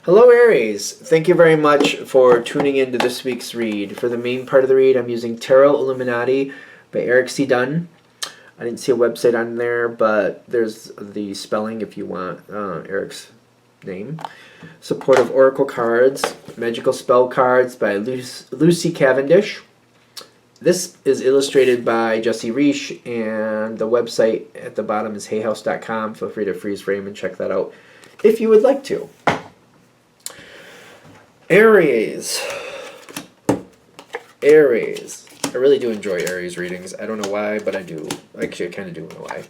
Hello, Aries. Thank you very much for tuning in to this week's read. For the main part of the read, I'm using Tarot Illuminati by Eric C. Dunn. I didn't see a website on there, but there's the spelling if you want Eric's name. Supportive Oracle cards, Magical Spell cards by Lucy Cavendish. This is illustrated by Jesse Reish, and the website at the bottom is hayhouse.com. Feel free to freeze frame and check that out if you would like to. Aries. Aries. I really do enjoy Aries readings. I don't know why, but I do. Actually, I kind of do know why.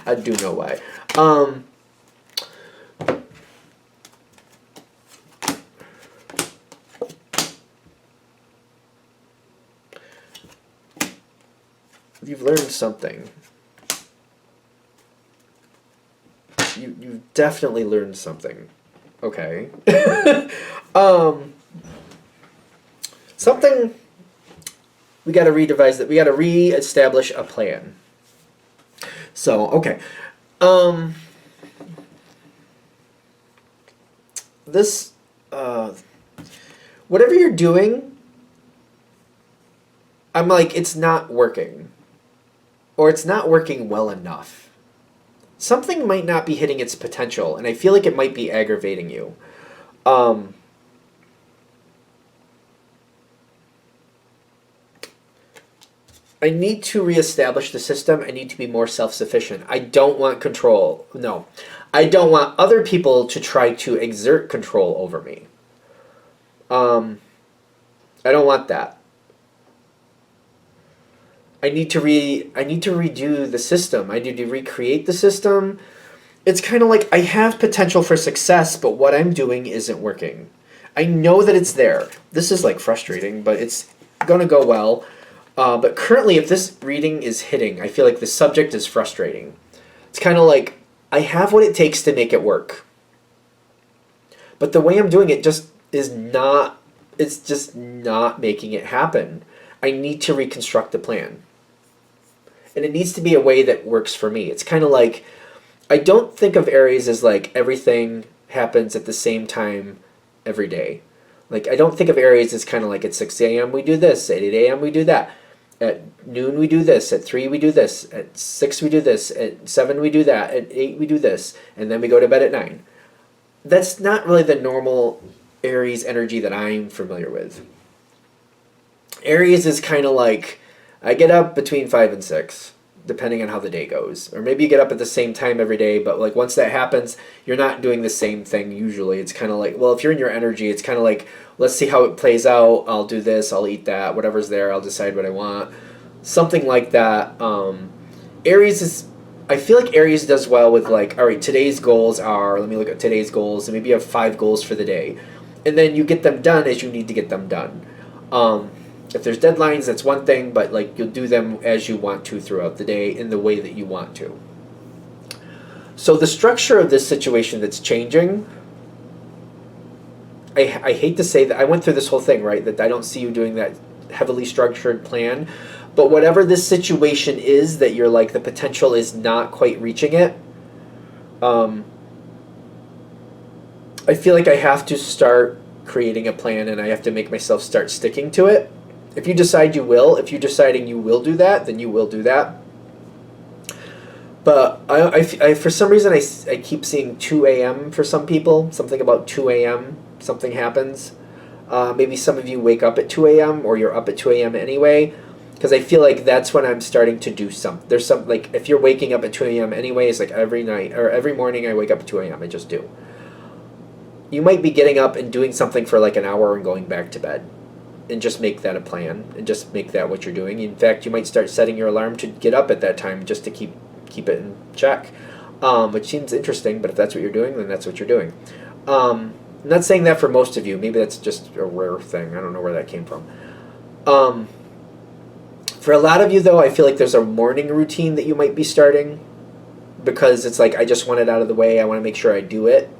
I do know why. You've learned something. You've definitely learned something. Okay. Something we got to redevise that. We got to reestablish a plan. So, okay. This whatever you're doing, I'm like, it's not working. Or it's not working well enough. Something might not be hitting its potential, and I feel like it might be aggravating you. I need to reestablish the system. I need to be more self-sufficient. I don't want control. No. I don't want other people to try to exert control over me. I don't want that. I need to redo the system. I need to recreate the system. It's kind of like I have potential for success, but what I'm doing isn't working. I know that it's there. This is like frustrating, but it's gonna go well. But currently, if this reading is hitting, I feel like the subject is frustrating. It's kind of like I have what it takes to make it work, but the way I'm doing it just is not. It's just not making it happen. I need to reconstruct the plan. And it needs to be a way that works for me. It's kind of like, I don't think of Aries as like everything happens at the same time every day. Like, I don't think of Aries as kind of like at 6 a.m. we do this, at 8 a.m. we do that. At noon we do this, at 3 we do this, at 6 we do this, at 7 we do that, at 8 we do this, and then we go to bed at 9. That's not really the normal Aries energy that I'm familiar with. Aries is kind of like, I get up between 5 and 6, depending on how the day goes. Or maybe you get up at the same time every day, but like once that happens, you're not doing the same thing usually. It's kind of like, well, if you're in your energy, it's kind of like, let's see how it plays out. I'll do this, I'll eat that, whatever's there, I'll decide what I want. Something like that. Aries is, I feel like Aries does well with like, all right, today's goals are, let me look at today's goals, and maybe you have 5 goals for the day. And then you get them done as you need to get them done. If there's deadlines, that's one thing, but like you'll do them as you want to throughout the day in the way that you want to. So the structure of this situation that's changing, I hate to say that, I went through this whole thing, right, that I don't see you doing that heavily structured plan, but whatever this situation is that you're like the potential is not quite reaching it, I feel like I have to start creating a plan, and I have to make myself start sticking to it. If you decide you will, if you're deciding you will do that, then you will do that. But I for some reason, I keep seeing 2 a.m. for some people. Something about 2 a.m. Something happens. Maybe some of you wake up at 2 a.m. or you're up at 2 a.m. anyway. Because I feel like that's when I'm starting to do something. There's some, like, if you're waking up at 2 a.m. anyway, it's like every night or every morning I wake up at 2 a.m. I just do. You might be getting up and doing something for like an hour and going back to bed. And just make that a plan, and just make that what you're doing. In fact, you might start setting your alarm to get up at that time just to keep it in check, which seems interesting, but if that's what you're doing, then that's what you're doing. I'm not saying that for most of you. Maybe that's just a rare thing. I don't know where that came from. For a lot of you, though, I feel like there's a morning routine that you might be starting, because it's like, I just want it out of the way. I want to make sure I do it.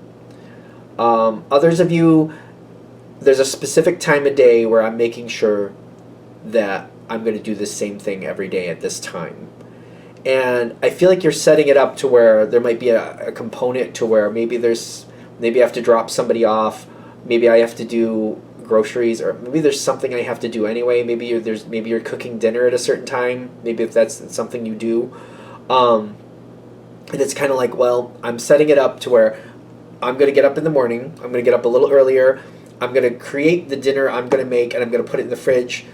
Others of you, there's a specific time of day where I'm making sure that I'm going to do the same thing every day at this time. And I feel like you're setting it up to where there might be a component to where maybe there's Maybe I have to drop somebody off. Maybe I have to do groceries, or maybe there's something I have to do anyway. Maybe you're cooking dinner at a certain time. Maybe if that's something you do, and it's kind of like, well, I'm setting it up to where I'm gonna get up in the morning. I'm gonna get up a little earlier. I'm gonna create the dinner I'm gonna make, and I'm gonna put it in the fridge.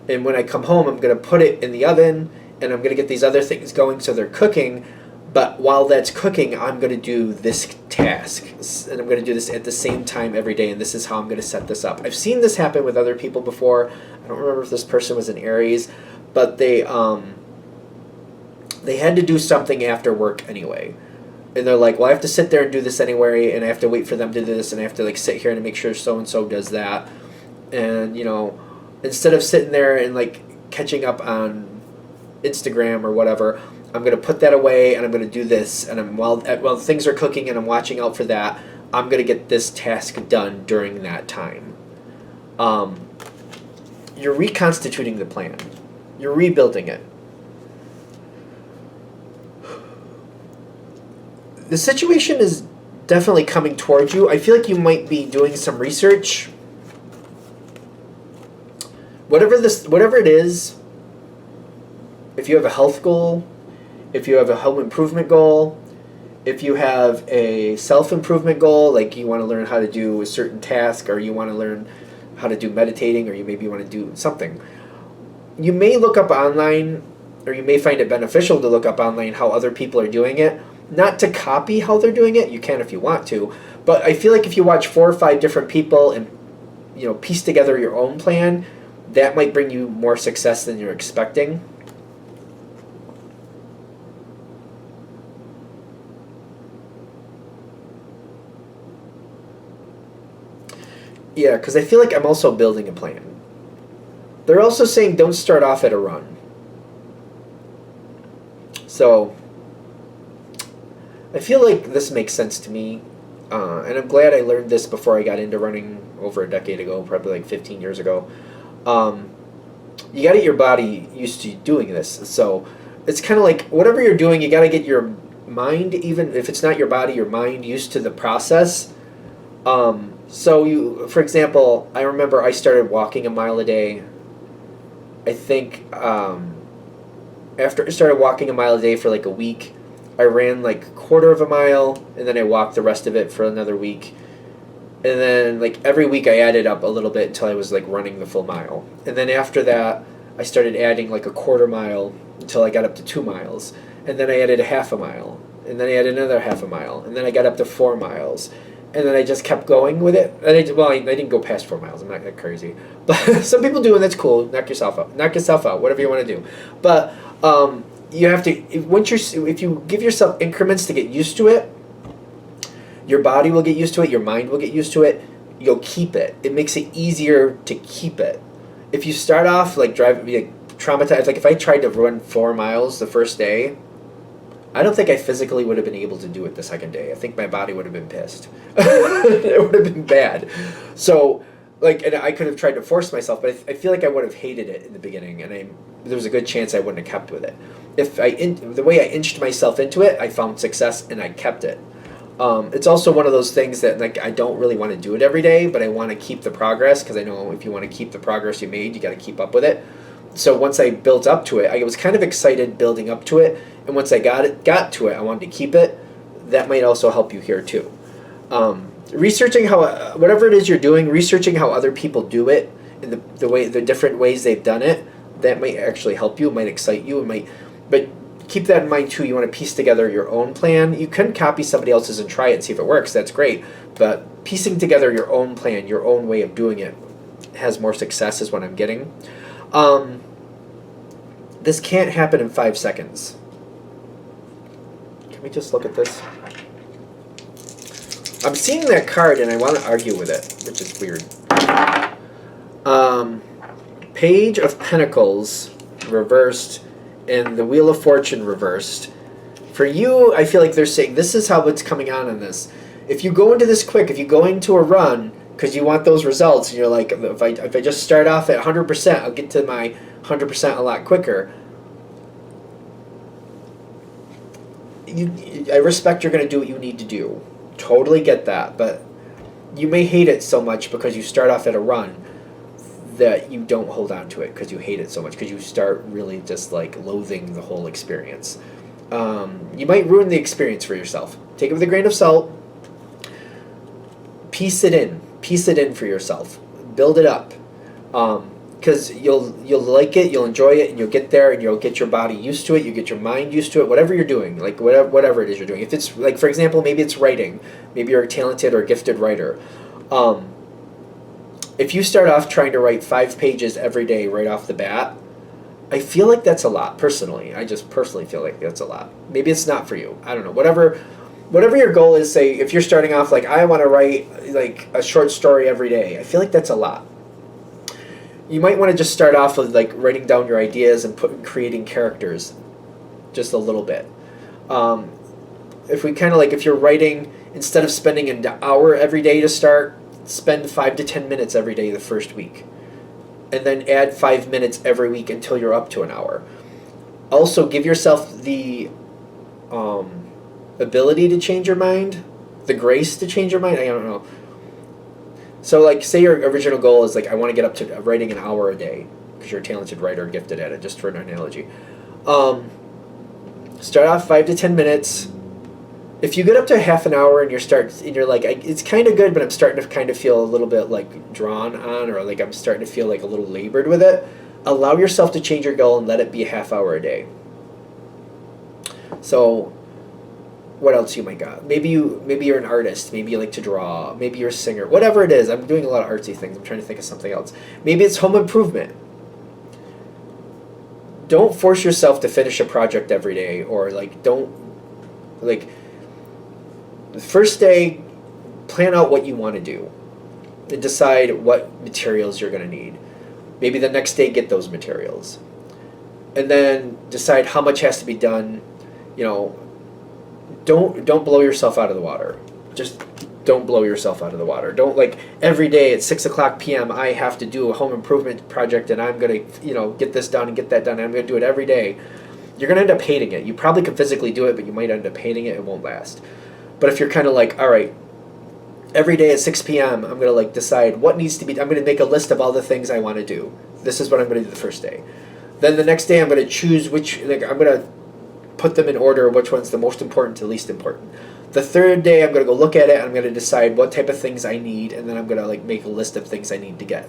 And when I come home, I'm gonna put it in the oven, and I'm gonna get these other things going so they're cooking. But while that's cooking, I'm going to do this task, and I'm going to do this at the same time every day, and this is how I'm going to set this up. I've seen this happen with other people before. I don't remember if this person was an Aries, but they had to do something after work anyway. And they're like, well, I have to sit there and do this anyway, and I have to wait for them to do this, and I have to like sit here and make sure so-and-so does that. And, you know, instead of sitting there and like catching up on Instagram or whatever, I'm going to put that away, and I'm going to do this, and while things are cooking and I'm watching out for that, I'm going to get this task done during that time. You're reconstituting the plan. You're rebuilding it. The situation is definitely coming towards you. I feel like you might be doing some research. Whatever it is, if you have a health goal, if you have a home improvement goal, if you have a self-improvement goal, like you want to learn how to do a certain task, or you want to learn how to do meditating, or you maybe want to do something, you may look up online, or you may find it beneficial to look up online how other people are doing it. Not to copy how they're doing it. You can if you want to. But I feel like if you watch 4 or 5 different people and, you know, piece together your own plan, that might bring you more success than you're expecting. Yeah, because I feel like I'm also building a plan. They're also saying don't start off at a run. So I feel like this makes sense to me. And I'm glad I learned this before I got into running over a decade ago, probably like 15 years ago. You got to get your body used to doing this. So it's kind of like whatever you're doing, you got to get your mind, even if it's not your body, your mind used to the process. So you, for example, I remember I started walking a mile a day. I think after I started walking a mile a day for like a week, I ran like a quarter of a mile, and then I walked the rest of it for another week. And then like every week I added up a little bit until I was like running the full mile. And then after that, I started adding like a quarter mile until I got up to 2 miles. And then I added a half a mile. And then I added another half a mile. And then I got up to 4 miles. And then I just kept going with it. And I didn't go past 4 miles. I'm not that crazy. But some people do, and that's cool. Knock yourself out. Whatever you want to do. But you have to, if you give yourself increments to get used to it, your body will get used to it. Your mind will get used to it. You'll keep it. It makes it easier to keep it. If you start off like traumatized, like if I tried to run 4 miles the first day, I don't think I physically would have been able to do it the second day. I think my body would have been pissed. It would have been bad. So, like, and I could have tried to force myself, but I feel like I would have hated it in the beginning, and there was a good chance I wouldn't have kept with it. The way I inched myself into it, I found success and I kept it. It's also one of those things that like I don't really want to do it every day, but I want to keep the progress, because I know if you want to keep the progress you made, you got to keep up with it. So once I built up to it, I was kind of excited building up to it, and once I got to it, I wanted to keep it. That might also help you here too. Researching how whatever it is you're doing, researching how other people do it, and the different ways they've done it, that might actually help you. It might excite you. But keep that in mind too. You want to piece together your own plan. You can copy somebody else's and try it and see if it works. That's great. But piecing together your own plan, your own way of doing it, has more success, is what I'm getting. This can't happen in 5 seconds. Can we just look at this? I'm seeing that card and I want to argue with it, which is weird. Page of Pentacles reversed and the Wheel of Fortune reversed. For you, I feel like they're saying this is how it's coming on in this. If you go into this quick, if you go into a run because you want those results, and you're like, if I just start off at 100%, I'll get to my 100% a lot quicker. I respect you're going to do what you need to do. totally get that, but you may hate it so much because you start off at a run that you don't hold on to it because you hate it so much, because you start really just like loathing the whole experience. You might ruin the experience for yourself. Take it with a grain of salt. Piece it in for yourself. Build it up, because you'll like it, you'll enjoy it, and you'll get there, and you'll get your body used to it. You get your mind used to it. Whatever you're doing, like whatever it is you're doing. If it's like, for example, maybe it's writing. Maybe you're a talented or gifted writer. If you start off trying to write 5 pages every day right off the bat, I feel like that's a lot, personally. I just personally feel like that's a lot. Maybe it's not for you. I don't know. Whatever your goal is, say, if you're starting off like, I want to write like a short story every day, I feel like that's a lot. You might want to just start off with like writing down your ideas and creating characters just a little bit. If we kind of like, if you're writing, instead of spending an hour every day to start, spend 5 to 10 minutes every day the first week, and then add 5 minutes every week until you're up to an hour. Also, give yourself the ability to change your mind, the grace to change your mind. I don't know. So, like, say your original goal is like, I want to get up to writing an hour a day because you're a talented writer, gifted at it. Just for an analogy, start off 5 to 10 minutes. If you get up to half an hour and you're like, it's kind of good, but I'm starting to kind of feel a little bit like drawn on, or like I'm starting to feel like a little labored with it, allow yourself to change your goal and let it be a half hour a day. So what else you might got? Maybe you're an artist. Maybe you like to draw. Maybe you're a singer. Whatever it is, I'm doing a lot of artsy things. I'm trying to think of something else. Maybe it's home improvement. Don't force yourself to finish a project every day, or like the first day, plan out what you want to do and decide what materials you're going to need. Maybe the next day, get those materials. And then decide how much has to be done. You know, don't blow yourself out of the water. Just don't blow yourself out of the water. Don't like every day at 6 o'clock p.m. I have to do a home improvement project and I'm going to, get this done and get that done. And I'm going to do it every day. You're going to end up hating it. You probably can physically do it, but you might end up hating it. It won't last. But if you're kind of like, all right, every day at 6 p.m., I'm going to like decide what needs to be, I'm going to make a list of all the things I want to do. This is what I'm going to do the first day. Then the next day, I'm going to choose which, like, I'm going to put them in order, which one's the most important to least important. The third day, I'm going to go look at it, and I'm going to decide what type of things I need, and then I'm going to like make a list of things I need to get.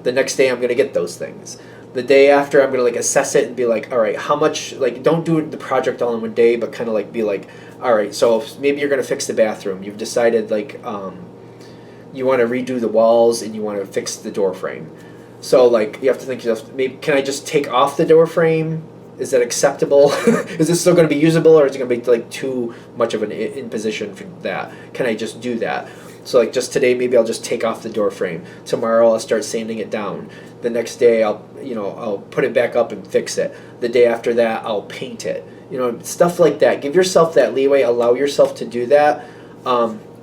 The next day, I'm going to get those things. The day after, I'm going to like assess it and be like, all right, how much, like, don't do the project all in one day, but kind of like be like, all right, so maybe you're going to fix the bathroom. You've decided like you want to redo the walls and you want to fix the door frame. So like you have to think to yourself, maybe can I just take off the door frame? Is that acceptable? Is this still going to be usable, or is it going to be like too much of an imposition for that? Can I just do that? So like just today, maybe I'll just take off the door frame. Tomorrow I'll start sanding it down. The next day I'll put it back up and fix it. The day after that I'll paint it. Stuff like that. Give yourself that leeway. Allow yourself to do that.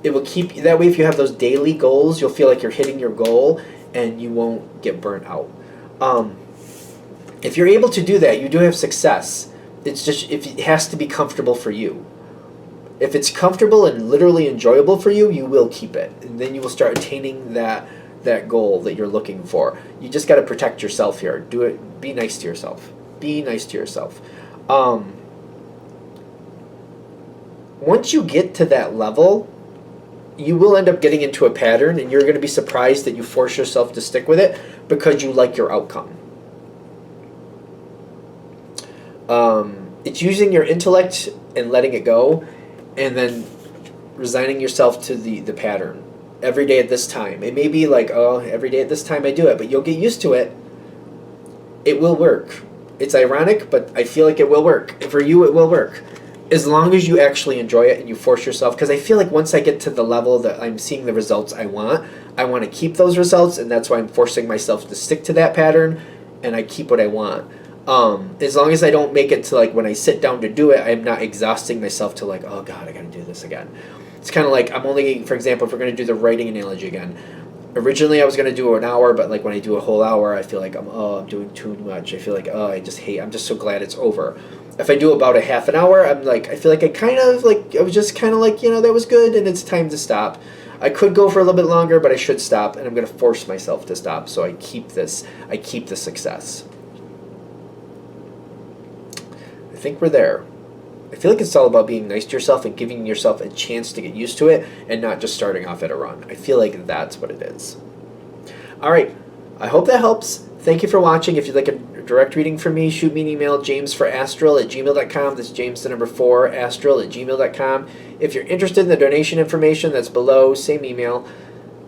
It will keep that way. If you have those daily goals, you'll feel like you're hitting your goal, and you won't get burnt out. If you're able to do that, you do have success. It's just it has to be comfortable for you. If it's comfortable and literally enjoyable for you, you will keep it, and then you will start attaining that goal that you're looking for. You just got to protect yourself here. Do it. Be nice to yourself. Be nice to yourself. Once you get to that level, you will end up getting into a pattern, and you're going to be surprised that you force yourself to stick with it because you like your outcome. It's using your intellect and letting it go, and then resigning yourself to the pattern. Every day at this time. It may be like, oh, every day at this time I do it, but you'll get used to it. It will work. It's ironic, but I feel like it will work. For you, it will work. As long as you actually enjoy it and you force yourself, because I feel like once I get to the level that I'm seeing the results I want to keep those results, and that's why I'm forcing myself to stick to that pattern, and I keep what I want. As long as I don't make it to like when I sit down to do it, I'm not exhausting myself to like, oh God, I gotta do this again. It's kind of like I'm only, for example, if we're going to do the writing analogy again, originally I was going to do an hour, but like when I do a whole hour, I feel like I'm doing too much. I feel like, I'm just so glad it's over. If I do about a half an hour, I'm like, I feel like I was just kind of like, that was good and it's time to stop. I could go for a little bit longer, but I should stop, and I'm going to force myself to stop so I keep the success. I think we're there. I feel like it's all about being nice to yourself and giving yourself a chance to get used to it and not just starting off at a run. I feel like that's what it is. All right. I hope that helps. Thank you for watching. If you'd like a direct reading from me, shoot me an email, jamesforastral@gmail.com. That's James the number 4, astral@gmail.com. If you're interested in the donation information, that's below, same email.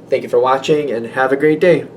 Thank you for watching, and have a great day.